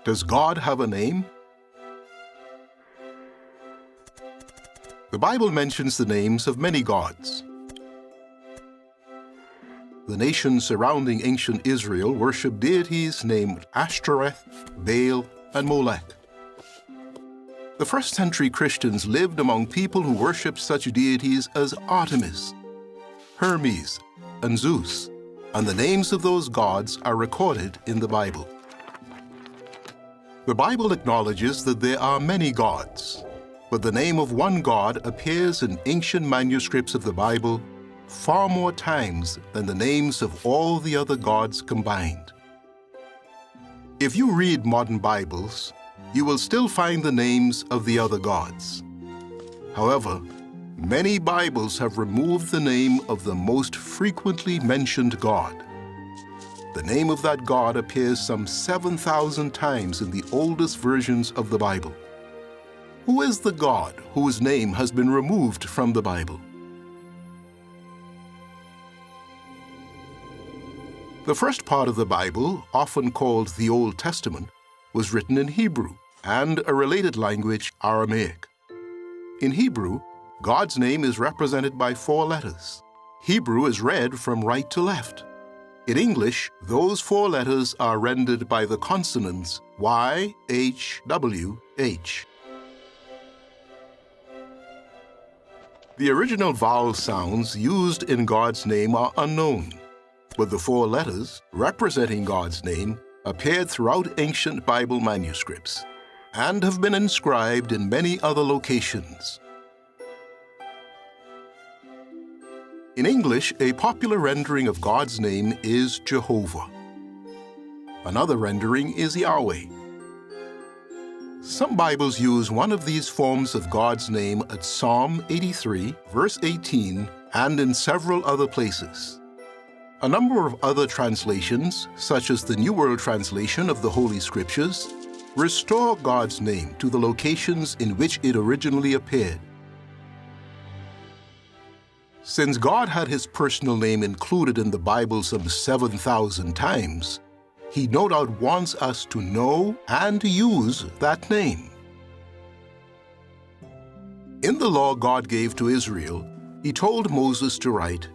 Does God have a name? The Bible mentions the names of many gods. The nations surrounding ancient Israel worshiped deities named Ashtoreth, Baal, and Molech. The first-century Christians lived among people who worshipped such deities as Artemis, Hermes, and Zeus, and the names of those gods are recorded in the Bible. The Bible acknowledges that there are many gods, but the name of one God appears in ancient manuscripts of the Bible far more times than the names of all the other gods combined. If you read modern Bibles, you will still find the names of the other gods. However, many Bibles have removed the name of the most frequently mentioned God. The name of that God appears some 7,000 times in the oldest versions of the Bible. Who is the God whose name has been removed from the Bible? The first part of the Bible, often called the Old Testament, was written in Hebrew and a related language, Aramaic. In Hebrew, God's name is represented by 4 letters. Hebrew is read from right to left. In English, those 4 letters are rendered by the consonants Y, H, W, H. The original vowel sounds used in God's name are unknown, but the 4 letters representing God's name appeared throughout ancient Bible manuscripts and have been inscribed in many other locations. In English, a popular rendering of God's name is Jehovah. Another rendering is Yahweh. Some Bibles use one of these forms of God's name at Psalm 83, verse 18, and in several other places. A number of other translations, such as the New World Translation of the Holy Scriptures, restore God's name to the locations in which it originally appeared. Since God had his personal name included in the Bible some 7,000 times, he no doubt wants us to know and use that name. In the law God gave to Israel, he told Moses to write,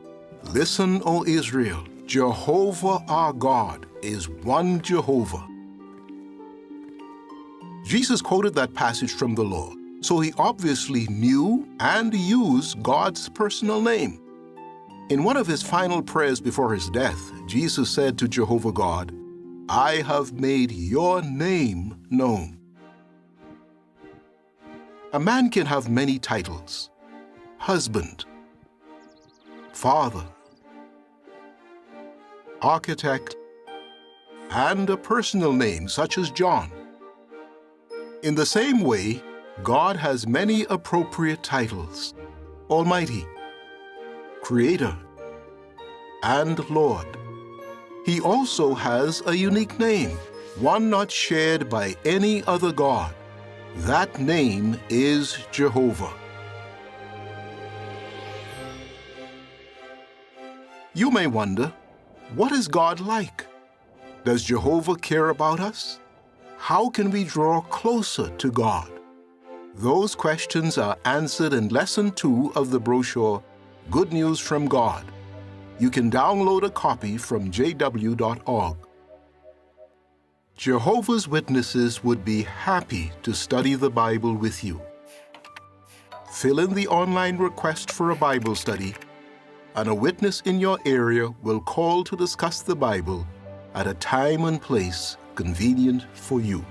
"Listen, O Israel, Jehovah our God is one Jehovah." Jesus quoted that passage from the law, so he obviously knew and used God's personal name. In one of his final prayers before his death, Jesus said to Jehovah God, "I have made your name known." A man can have many titles: husband, father, architect, and a personal name such as John. In the same way, God has many appropriate titles: Almighty, Creator, and Lord. He also has a unique name, one not shared by any other God. That name is Jehovah. You may wonder, what is God like? Does Jehovah care about us? How can we draw closer to God? Those questions are answered in Lesson 2 of the brochure, Good News from God. You can download a copy from jw.org. Jehovah's Witnesses would be happy to study the Bible with you. Fill in the online request for a Bible study, and a witness in your area will call to discuss the Bible at a time and place convenient for you.